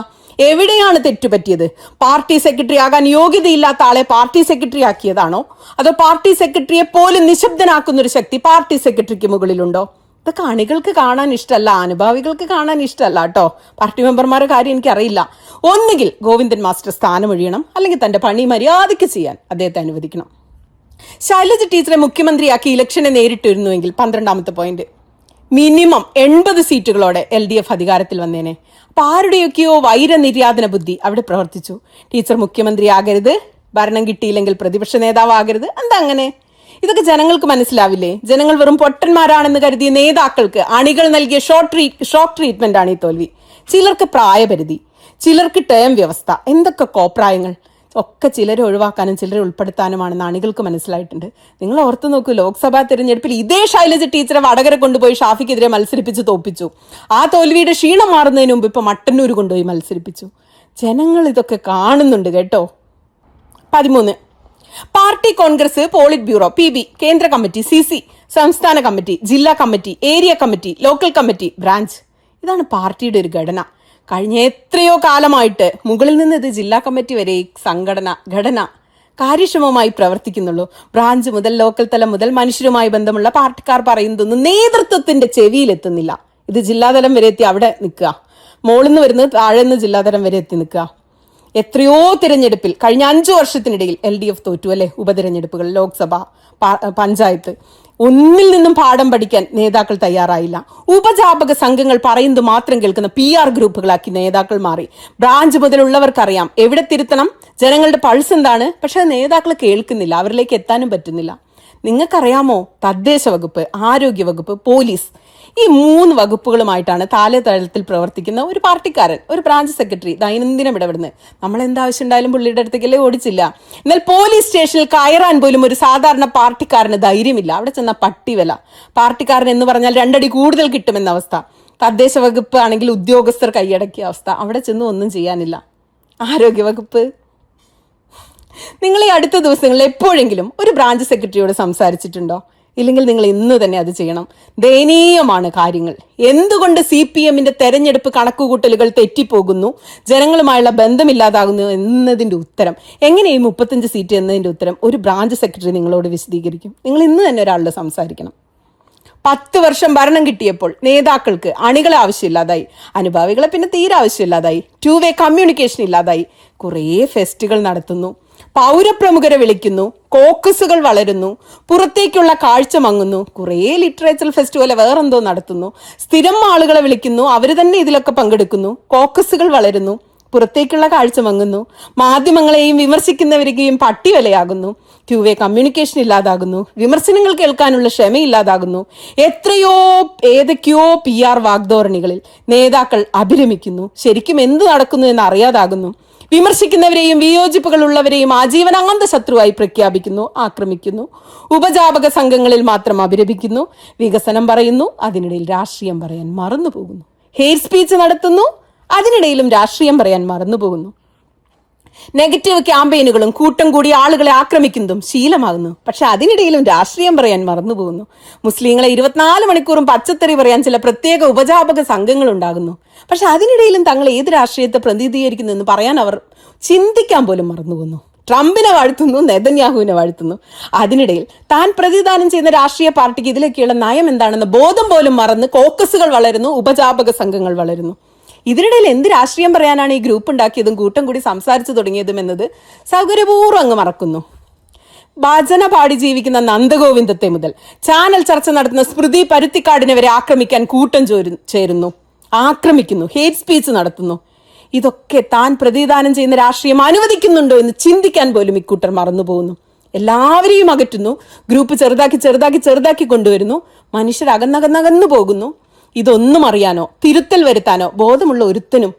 എവിടെയാണ് തെറ്റുപറ്റിയത്? പാർട്ടി സെക്രട്ടറി ആകാൻ യോഗ്യതയില്ലാത്ത ആളെ പാർട്ടി സെക്രട്ടറി ആക്കിയതാണോ? അതോ പാർട്ടി സെക്രട്ടറിയെ പോലും നിശബ്ദനാക്കുന്ന ഒരു ശക്തി പാർട്ടി സെക്രട്ടറിക്ക് മുകളിലുണ്ടോ? ഇതൊക്കെ അണികൾക്ക് കാണാൻ ഇഷ്ടമല്ല, അനുഭാവികൾക്ക് കാണാൻ ഇഷ്ടമല്ല കേട്ടോ. പാർട്ടി മെമ്പർമാരുടെ കാര്യം എനിക്കറിയില്ല. ഒന്നുകിൽ ഗോവിന്ദൻ മാസ്റ്റർ സ്ഥാനമൊഴിയണം, അല്ലെങ്കിൽ തന്റെ പണി മര്യാദയ്ക്ക് ചെയ്യാൻ അദ്ദേഹത്തെ അനുവദിക്കണം. ശൈലജ ടീച്ചറെ മുഖ്യമന്ത്രിയാക്കി ഇലക്ഷനെ നേരിട്ടിരുന്നുവെങ്കിൽ 12ാമത്തെ പോയിന്റ്, മിനിമം 80 സീറ്റുകളോടെ LDF അധികാരത്തിൽ വന്നേനെ. അപ്പൊ ആരുടെയൊക്കെയോ വൈരനിര്യാതന ബുദ്ധി അവിടെ പ്രവർത്തിച്ചു. ടീച്ചർ മുഖ്യമന്ത്രിയാകരുത്, ഭരണം കിട്ടിയില്ലെങ്കിൽ പ്രതിപക്ഷ നേതാവാകരുത്. എന്താ അങ്ങനെ? ഇതൊക്കെ ജനങ്ങൾക്ക് മനസ്സിലാവില്ലേ? ജനങ്ങൾ വെറും പൊട്ടന്മാരാണെന്ന് കരുതിയ നേതാക്കൾക്ക് അണികൾ നൽകിയ ഷോക്ക് ട്രീറ്റ്മെന്റ് ആണ് ഈ തോൽവി. ചിലർക്ക് പ്രായപരിധി, ചിലർക്ക് ടേം വ്യവസ്ഥ, എന്തൊക്കെ കോപ്രായങ്ങൾ. ഒക്കെ ചിലരെ ഒഴിവാക്കാനും ചിലരെ ഉൾപ്പെടുത്താനുമാണെന്ന് അണികൾക്ക് മനസ്സിലായിട്ടുണ്ട്. നിങ്ങൾ ഓർത്തു നോക്കൂ, ലോക്സഭാ തെരഞ്ഞെടുപ്പിൽ ഇതേ ശൈലജ ടീച്ചറെ വടകര കൊണ്ടുപോയി ഷാഫിക്കെതിരെ മത്സരിപ്പിച്ച് തോൽപ്പിച്ചു. ആ തോൽവിയുടെ ക്ഷീണം മാറുന്നതിന് മുമ്പ് ഇപ്പൊ മട്ടന്നൂർ കൊണ്ടുപോയി മത്സരിപ്പിച്ചു. ജനങ്ങൾ ഇതൊക്കെ കാണുന്നുണ്ട് കേട്ടോ. 13 party Congress, polit bureau, PB, കേന്ദ്ര കമ്മിറ്റി, CC, സംസ്ഥാന കമ്മിറ്റി, ജില്ലാ committee, area committee, local committee, branch. ഇതാണ് പാർട്ടിയുടെ ഒരു ഘടന. കഴിഞ്ഞ എത്രയോ കാലമായിട്ട് മുകളിൽ നിന്ന് ഇത് ജില്ലാ കമ്മിറ്റി വരെ ഘടന കാര്യക്ഷമമായി പ്രവർത്തിക്കുന്നുള്ളൂ. ബ്രാഞ്ച് മുതൽ ലോക്കൽ തലം മുതൽ മനുഷ്യരുമായി ബന്ധമുള്ള പാർട്ടിക്കാർ പറയുന്നതൊന്നും നേതൃത്വത്തിന്റെ ചെവിയിലെത്തുന്നില്ല. ഇത് ജില്ലാതലം വരെ എത്തി അവിടെ നിൽക്കുക, മോളിൽ നിന്ന് വരുന്നത് താഴെ നിന്ന് ജില്ലാതലം വരെ എത്തി നിൽക്കുക. എത്രയോ തിരഞ്ഞെടുപ്പിൽ കഴിഞ്ഞ 5 വർഷത്തിനിടയിൽ LDF തോറ്റു അല്ലെ? ഉപതിരഞ്ഞെടുപ്പുകൾ, ലോക്സഭ, പഞ്ചായത്ത്, ഒന്നിൽ നിന്നും പാഠം പഠിക്കാൻ നേതാക്കൾ തയ്യാറായില്ല. ഉപജാപക സംഘങ്ങൾ പറയുന്നത് മാത്രം കേൾക്കുന്ന PR ഗ്രൂപ്പുകളാക്കി നേതാക്കൾ മാറി. ബ്രാഞ്ച് മുതലുള്ളവർക്കറിയാം എവിടെ തിരുത്തണം, ജനങ്ങളുടെ പൾസ് എന്താണ്. പക്ഷെ നേതാക്കൾ കേൾക്കുന്നില്ല, അവരിലേക്ക് എത്താനും പറ്റുന്നില്ല. നിങ്ങൾക്കറിയാമോ, തദ്ദേശ വകുപ്പ്, ആരോഗ്യ വകുപ്പ്, പോലീസ്, ഈ 3 വകുപ്പുകളുമായിട്ടാണ് താഴെത്തലത്തിൽ പ്രവർത്തിക്കുന്ന ഒരു പാർട്ടിക്കാരൻ, ഒരു ബ്രാഞ്ച് സെക്രട്ടറി ദൈനംദിനം ഇടപെടുന്നത്. നമ്മൾ എന്താവശ്യം ഉണ്ടായാലും പുള്ളിയുടെ അടുത്തേക്കല്ലേ ഓടിച്ചില്ല. എന്നാൽ പോലീസ് സ്റ്റേഷനിൽ കയറാൻ പോലും ഒരു സാധാരണ പാർട്ടിക്കാരന് ധൈര്യമില്ല. അവിടെ ചെന്ന പട്ടിവല. പാർട്ടിക്കാരൻ എന്ന് പറഞ്ഞാൽ 2 അടി കൂടുതൽ കിട്ടുമെന്ന അവസ്ഥ. തദ്ദേശ വകുപ്പ് ആണെങ്കിൽ ഉദ്യോഗസ്ഥർ കൈയടക്കിയ അവസ്ഥ. അവിടെ ചെന്ന് ഒന്നും ചെയ്യാനില്ല. ആരോഗ്യ വകുപ്പ്, നിങ്ങൾ ഈ അടുത്ത ദിവസങ്ങളിൽ എപ്പോഴെങ്കിലും ഒരു ബ്രാഞ്ച് സെക്രട്ടറിയോട് സംസാരിച്ചിട്ടുണ്ടോ? ഇല്ലെങ്കിൽ നിങ്ങൾ ഇന്ന് തന്നെ അത് ചെയ്യണം. ദയനീയമാണ് കാര്യങ്ങൾ. എന്തുകൊണ്ട് CPMന്റെ തെരഞ്ഞെടുപ്പ് കണക്കുകൂട്ടലുകൾ തെറ്റിപ്പോകുന്നു, ജനങ്ങളുമായുള്ള ബന്ധമില്ലാതാകുന്നു എന്നതിന്റെ ഉത്തരം, എങ്ങനെ ഈ 35 സീറ്റ് എന്നതിന്റെ ഉത്തരം ഒരു ബ്രാഞ്ച് സെക്രട്ടറി നിങ്ങളോട് വിശദീകരിക്കും. നിങ്ങൾ ഇന്ന് തന്നെ ഒരാളോട് സംസാരിക്കണം. 10 വർഷം ഭരണം കിട്ടിയപ്പോൾ നേതാക്കൾക്ക് അണികളെ ആവശ്യമില്ലാതായി, അനുഭാവികളെ പിന്നെ തീരെ ആവശ്യമില്ലാതായി, 2 വേ കമ്മ്യൂണിക്കേഷൻ ഇല്ലാതായി. കുറേ ഫെസ്റ്റുകൾ നടത്തുന്നു, പൗരപ്രമുഖരെ വിളിക്കുന്നു, കോക്കസുകൾ വളരുന്നു, പുറത്തേക്കുള്ള കാഴ്ച മങ്ങുന്നു, കുറേ ലിറ്ററേച്ചർ ഫെസ്റ്റ് പോലെ വേറെന്തോ നടത്തുന്നു, സ്ഥിരം ആളുകളെ വിളിക്കുന്നു, അവർ തന്നെ ഇതിലൊക്കെ പങ്കെടുക്കുന്നു, കോക്കസുകൾ വളരുന്നു, പുറത്തേക്കുള്ള കാഴ്ച മങ്ങുന്നു, മാധ്യമങ്ങളെയും വിമർശിക്കുന്നവരെയും പട്ടിവലയാകുന്നു, 2 വേ കമ്മ്യൂണിക്കേഷൻ ഇല്ലാതാകുന്നു, വിമർശനങ്ങൾ കേൾക്കാനുള്ള ക്ഷമയില്ലാതാകുന്നു. ഏതൊക്കെയോ PR വാഗ്ധോരണികളിൽ നേതാക്കൾ അഭിരമിക്കുന്നു. ശരിക്കും എന്ത് നടക്കുന്നു എന്ന് അറിയാതാകുന്നു. വിമർശിക്കുന്നവരെയും വിയോജിപ്പുകൾ ഉള്ളവരെയും ആജീവനാന്ത ശത്രുവായി പ്രഖ്യാപിക്കുന്നു, ആക്രമിക്കുന്നു. ഉപജാപക സംഘങ്ങളിൽ മാത്രം അഭിരമിക്കുന്നു, വികസനം പറയുന്നു, അതിനിടയിൽ രാഷ്ട്രീയം പറയാൻ മറന്നുപോകുന്നു. ഹെയ്റ്റ് സ്പീച്ച് നടത്തുന്നു, അതിനിടയിലും രാഷ്ട്രീയം പറയാൻ മറന്നുപോകുന്നു. നെഗറ്റീവ് ക്യാമ്പയിനുകളും കൂട്ടം കൂടി ആളുകളെ ആക്രമിക്കുന്നതും ശീലമാകുന്നു. പക്ഷെ അതിനിടയിലും രാഷ്ട്രീയം പറയാൻ മറന്നുപോകുന്നു. മുസ്ലിങ്ങളെ 24 മണിക്കൂറും പച്ചത്തറി പറയാൻ ചില പ്രത്യേക ഉപജാപക സംഘങ്ങൾ ഉണ്ടാകുന്നു. പക്ഷെ അതിനിടയിലും തങ്ങൾ ഏത് രാഷ്ട്രീയത്തെ പ്രതിനിധീകരിക്കുന്നു എന്ന് പറയാൻ അവർ ചിന്തിക്കാൻ പോലും മറന്നുപോകുന്നു. ട്രംപിനെ വാഴ്ത്തുന്നു, നെതന്യാഹുവിനെ വാഴ്ത്തുന്നു. അതിനിടയിൽ താൻ പ്രതിദാനം ചെയ്യുന്ന രാഷ്ട്രീയ പാർട്ടിക്ക് ഇതിലൊക്കെയുള്ള നയം എന്താണെന്ന് ബോധം പോലും മറന്ന് കോക്കസുകൾ വളരുന്നു, ഉപജാപക സംഘങ്ങൾ വളരുന്നു. ഇതിനിടയിൽ എന്ത് രാഷ്ട്രീയം പറയാനാണ് ഈ ഗ്രൂപ്പ് ഉണ്ടാക്കിയതും കൂട്ടം കൂടി സംസാരിച്ചു തുടങ്ങിയതും എന്നത് സൗകര്യപൂർവ്വം അങ്ങ് മറക്കുന്നു. ഭജന പാടി ജീവിക്കുന്ന നന്ദഗോവിന്ദത്തെ മുതൽ ചാനൽ ചർച്ച നടത്തുന്ന സ്മൃതി പരുത്തിക്കാടിനെ വരെ ആക്രമിക്കാൻ കൂട്ടം ചേരുന്നു, ആക്രമിക്കുന്നു, ഹേറ്റ് സ്പീച്ച് നടത്തുന്നു. ഇതൊക്കെ താൻ പ്രതിദാനം ചെയ്യുന്ന രാഷ്ട്രീയം അനുവദിക്കുന്നുണ്ടോ എന്ന് ചിന്തിക്കാൻ പോലും ഇക്കൂട്ടർ മറന്നുപോകുന്നു. എല്ലാവരെയും അകറ്റുന്നു, ഗ്രൂപ്പ് ചെറുതാക്കി കൊണ്ടുവരുന്നു, മനുഷ്യർ അകന്നകന്നു പോകുന്നു. ഇതൊന്നും അറിയാനോ തിരുത്തൽ വരുത്താനോ ബോധമുള്ള ഒരുത്തനും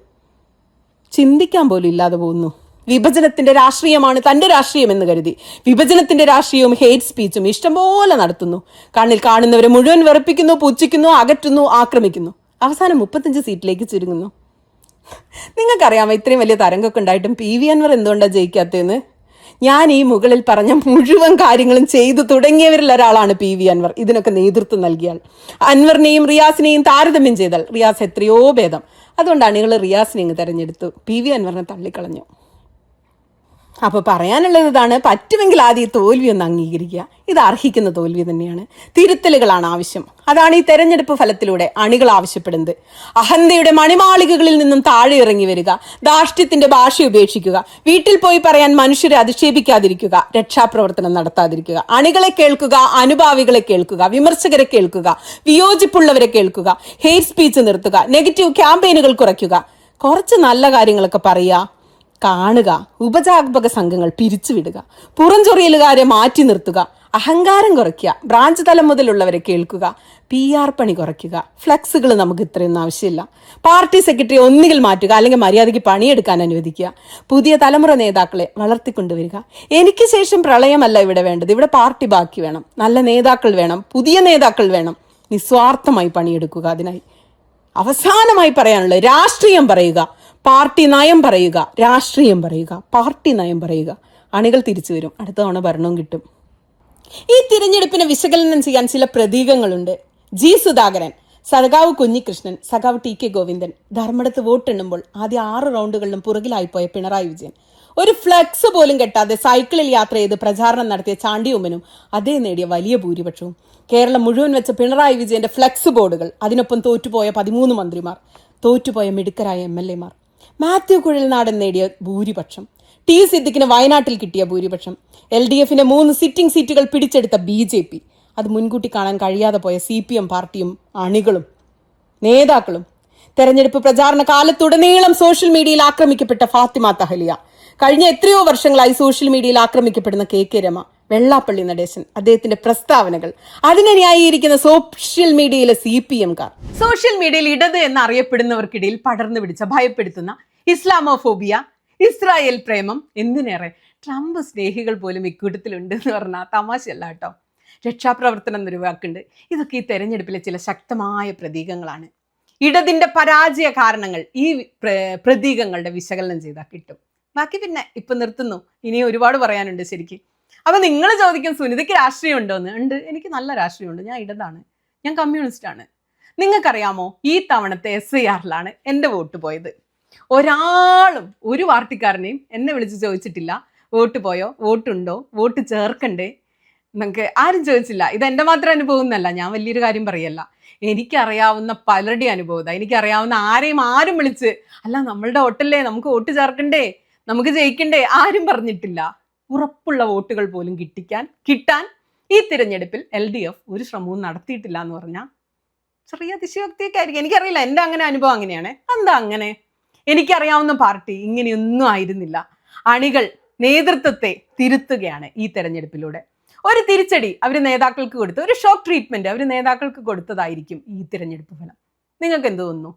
ചിന്തിക്കാൻ പോലും ഇല്ലാതെ പോകുന്നു. വിഭജനത്തിന്റെ രാഷ്ട്രീയമാണ് തന്റെ രാഷ്ട്രീയം എന്ന് കരുതി വിഭജനത്തിന്റെ രാഷ്ട്രീയവും ഹേറ്റ് സ്പീച്ചും ഇഷ്ടംപോലെ നടത്തുന്നു. കണ്ണിൽ കാണുന്നവരെ മുഴുവൻ വെറുപ്പിക്കുന്നു, പുച്ഛിക്കുന്നു, അകറ്റുന്നു, ആക്രമിക്കുന്നു. അവസാനം 35 സീറ്റിലേക്ക് ചുരുങ്ങുന്നു. നിങ്ങൾക്കറിയാമോ ഇത്രയും വലിയ തരംഗമൊക്കെ ഉണ്ടായിട്ടും PV അൻവർ എന്തുകൊണ്ടാണ് ജയിക്കാത്തതെന്ന്? ഞാൻ ഈ മുകളിൽ പറഞ്ഞ മുഴുവൻ കാര്യങ്ങളും ചെയ്തു തുടങ്ങിയവരിൽ ഒരാളാണ് PV അൻവർ. ഇതിനൊക്കെ നേതൃത്വം നൽകിയാൽ അൻവറിനെയും റിയാസിനെയും താരതമ്യം ചെയ്താൽ റിയാസ് എത്രയോ ഭേദം. അതുകൊണ്ടാണ് നിങ്ങൾ റിയാസിനെ ഇങ്ങ് തെരഞ്ഞെടുത്തു, PV അൻവറിനെ തള്ളിക്കളഞ്ഞു. അപ്പൊ പറയാനുള്ളത് ഇതാണ്, പറ്റുമെങ്കിൽ ആദ്യം ഈ തോൽവി ഒന്ന് അംഗീകരിക്കുക. ഇത് അർഹിക്കുന്ന തോൽവി തന്നെയാണ്. തിരുത്തലുകളാണ് ആവശ്യം. അതാണ് ഈ തെരഞ്ഞെടുപ്പ് ഫലത്തിലൂടെ അണികൾ ആവശ്യപ്പെടുന്നത്. അഹന്തയുടെ മണിമാളികകളിൽ നിന്നും താഴെ ഇറങ്ങി വരിക, ധാർഷ്ട്യത്തിന്റെ ഭാഷ ഉപേക്ഷിക്കുക, വീട്ടിൽ പോയി പറയാൻ മനുഷ്യരെ അധിക്ഷേപിക്കാതിരിക്കുക, രക്ഷാപ്രവർത്തനം നടത്താതിരിക്കുക, അണികളെ കേൾക്കുക, അനുഭാവികളെ കേൾക്കുക, വിമർശകരെ കേൾക്കുക, വിയോജിപ്പുള്ളവരെ കേൾക്കുക, ഹേറ്റ് സ്പീച്ച് നിർത്തുക, നെഗറ്റീവ് ക്യാമ്പയിനുകൾ കുറയ്ക്കുക, കുറച്ച് നല്ല കാര്യങ്ങളൊക്കെ പറയുക, കാണുക, ഉപജാപക സംഘങ്ങൾ പിരിച്ചുവിടുക, പുറംചൊറിയലുകാരെ മാറ്റി നിർത്തുക, അഹങ്കാരം കുറയ്ക്കുക, ബ്രാഞ്ച് തലം മുതലുള്ളവരെ കേൾക്കുക, PR പണി കുറയ്ക്കുക. ഫ്ലെക്സുകൾ നമുക്ക് ഇത്രയൊന്നും ആവശ്യമില്ല. പാർട്ടി സെക്രട്ടറി ഒന്നുകിൽ മാറ്റുക, അല്ലെങ്കിൽ മര്യാദയ്ക്ക് പണിയെടുക്കാൻ അനുവദിക്കുക. പുതിയ തലമുറ നേതാക്കളെ വളർത്തിക്കൊണ്ടുവരിക. എനിക്ക് ശേഷം പ്രളയമല്ല ഇവിടെ വേണ്ടത്, ഇവിടെ പാർട്ടി ബാക്കി വേണം, നല്ല നേതാക്കൾ വേണം, പുതിയ നേതാക്കൾ വേണം. നിസ്വാർത്ഥമായി പണിയെടുക്കുക. അതിനായി അവസാനമായി പറയാനുള്ളത്, രാഷ്ട്രീയം പറയുക, പാർട്ടി നയം പറയുക. രാഷ്ട്രീയം പറയുക, പാർട്ടി നയം പറയുക. അണികൾ തിരിച്ചു വരും, അടുത്ത തവണ ഭരണവും കിട്ടും. ഈ തിരഞ്ഞെടുപ്പിനെ വിശകലനം ചെയ്യാൻ ചില പ്രതീകങ്ങളുണ്ട്. ജി സുധാകരൻ, സഖാവ് കുഞ്ഞികൃഷ്ണൻ, സഖാവ് TK ഗോവിന്ദൻ, ധർമ്മടത്ത് വോട്ടെണ്ണുമ്പോൾ ആദ്യ 6 റൗണ്ടുകളിലും പുറകിലായിപ്പോയ പിണറായി വിജയൻ, ഒരു ഫ്ലെക്സ് പോലും കെട്ടാതെ സൈക്കിളിൽ യാത്ര ചെയ്ത് പ്രചാരണം നടത്തിയ ചാണ്ടി ഉമ്മനും അതേ നേടിയ വലിയ ഭൂരിപക്ഷവും, കേരളം മുഴുവൻ വെച്ച പിണറായി വിജയന്റെ ഫ്ലെക്സ് ബോർഡുകൾ, അതിനൊപ്പം തോറ്റുപോയ 13 മന്ത്രിമാർ, തോറ്റുപോയ മിടുക്കരായ MLA മാർ, മാത്യു കുഴൽനാടൻ നേടിയ ഭൂരിപക്ഷം, T സിദ്ദിഖിന് വയനാട്ടിൽ കിട്ടിയ ഭൂരിപക്ഷം, LDFിന്റെ 3 സിറ്റിംഗ് സീറ്റുകൾ പിടിച്ചെടുത്ത BJP, അത് മുൻകൂട്ടി കാണാൻ കഴിയാതെ പോയ CPM പാർട്ടിയും അണികളും നേതാക്കളും, തെരഞ്ഞെടുപ്പ് പ്രചാരണ കാലത്തുടനീളം സോഷ്യൽ മീഡിയയിൽ ആക്രമിക്കപ്പെട്ട ഫാത്തിമ തഹലിയ, കഴിഞ്ഞ എത്രയോ വർഷങ്ങളായി സോഷ്യൽ മീഡിയയിൽ ആക്രമിക്കപ്പെടുന്ന KK രമ, വെള്ളാപ്പള്ളി നടേശൻ, അദ്ദേഹത്തിന്റെ പ്രസ്താവനകൾ, അതിനെ ന്യായീകരിക്കുന്ന സോഷ്യൽ മീഡിയയിലെ CPM-കാർ, സോഷ്യൽ മീഡിയയിൽ ഇടത് എന്നറിയപ്പെടുന്നവർക്കിടയിൽ പടർന്നു പിടിച്ച ഭയപ്പെടുത്തുന്ന ഇസ്ലാമോഫോബിയ, ഇസ്രായേൽ പ്രേമം, എന്തിനേറെ ട്രംപ് സ്നേഹികൾ പോലും ഇക്കൂട്ടത്തിലുണ്ട് എന്ന് പറഞ്ഞാൽ തമാശയല്ല കേട്ടോ. രക്ഷാപ്രവർത്തനം എന്നൊരു വാക്കുണ്ട്. ഇതൊക്കെ ഈ തെരഞ്ഞെടുപ്പിലെ ചില ശക്തമായ പ്രതീകങ്ങളാണ്. ഇടതിന്റെ പരാജയ കാരണങ്ങൾ ഈ പ്രതീകങ്ങളുടെ വിശകലനം ചെയ്താൽ കിട്ടും. ബാക്കി പിന്നെ ഇപ്പൊ നിർത്തുന്നു, ഇനി ഒരുപാട് പറയാനുണ്ട് ശരിക്കും. അപ്പൊ നിങ്ങൾ ചോദിക്കും, സുനിതയ്ക്ക് രാഷ്ട്രീയം ഉണ്ടോന്ന്? ഉണ്ട്, എനിക്ക് നല്ല രാഷ്ട്രീയമുണ്ട്. ഞാൻ ഇടതാണ്, ഞാൻ കമ്മ്യൂണിസ്റ്റ് ആണ്. നിങ്ങൾക്കറിയാമോ, ഈ തവണത്തെ SIR-ലാണ് എൻ്റെ വോട്ട് പോയത്. ഒരാളും ഒരു പാർട്ടിക്കാരനെയും എന്നെ വിളിച്ച് ചോദിച്ചിട്ടില്ല, വോട്ട് പോയോ, വോട്ടുണ്ടോ, വോട്ട് ചേർക്കണ്ടേ, നമുക്ക് ആരും ചോദിച്ചില്ല. ഇത് എൻ്റെ മാത്രം അനുഭവം എന്നല്ല, ഞാൻ വലിയൊരു കാര്യം പറയല്ല, എനിക്കറിയാവുന്ന പലരുടെയും അനുഭവം. എനിക്കറിയാവുന്ന ആരും വിളിച്ച്, അല്ല നമ്മളുടെ വോട്ടല്ലേ, നമുക്ക് വോട്ട് ചേർക്കണ്ടേ, നമുക്ക് ജയിക്കണ്ടേ, ആരും പറഞ്ഞിട്ടില്ല. ഉറപ്പുള്ള വോട്ടുകൾ പോലും കിട്ടാൻ ഈ തിരഞ്ഞെടുപ്പിൽ LDF ഒരു ശ്രമവും നടത്തിയിട്ടില്ല എന്ന് പറഞ്ഞാൽ ചെറിയ അതിശയോക്തിയൊക്കെ ആയിരിക്കും. എനിക്കറിയില്ല, എൻ്റെ അങ്ങനെ അനുഭവം അങ്ങനെയാണ്. എന്താ അങ്ങനെ? എനിക്കറിയാവുന്ന പാർട്ടി ഇങ്ങനെയൊന്നും ആയിരുന്നില്ല. അണികൾ നേതൃത്വത്തെ തിരുത്തുകയാണ് ഈ തെരഞ്ഞെടുപ്പിലൂടെ. ഒരു തിരിച്ചടി അവർ നേതാക്കൾക്ക് കൊടുത്തു, ഒരു ഷോക്ക് ട്രീറ്റ്മെന്റ് അവർ നേതാക്കൾക്ക് കൊടുത്തതായിരിക്കും ഈ തിരഞ്ഞെടുപ്പ് ഫലം. നിങ്ങൾക്ക് എന്ത് തോന്നുന്നു?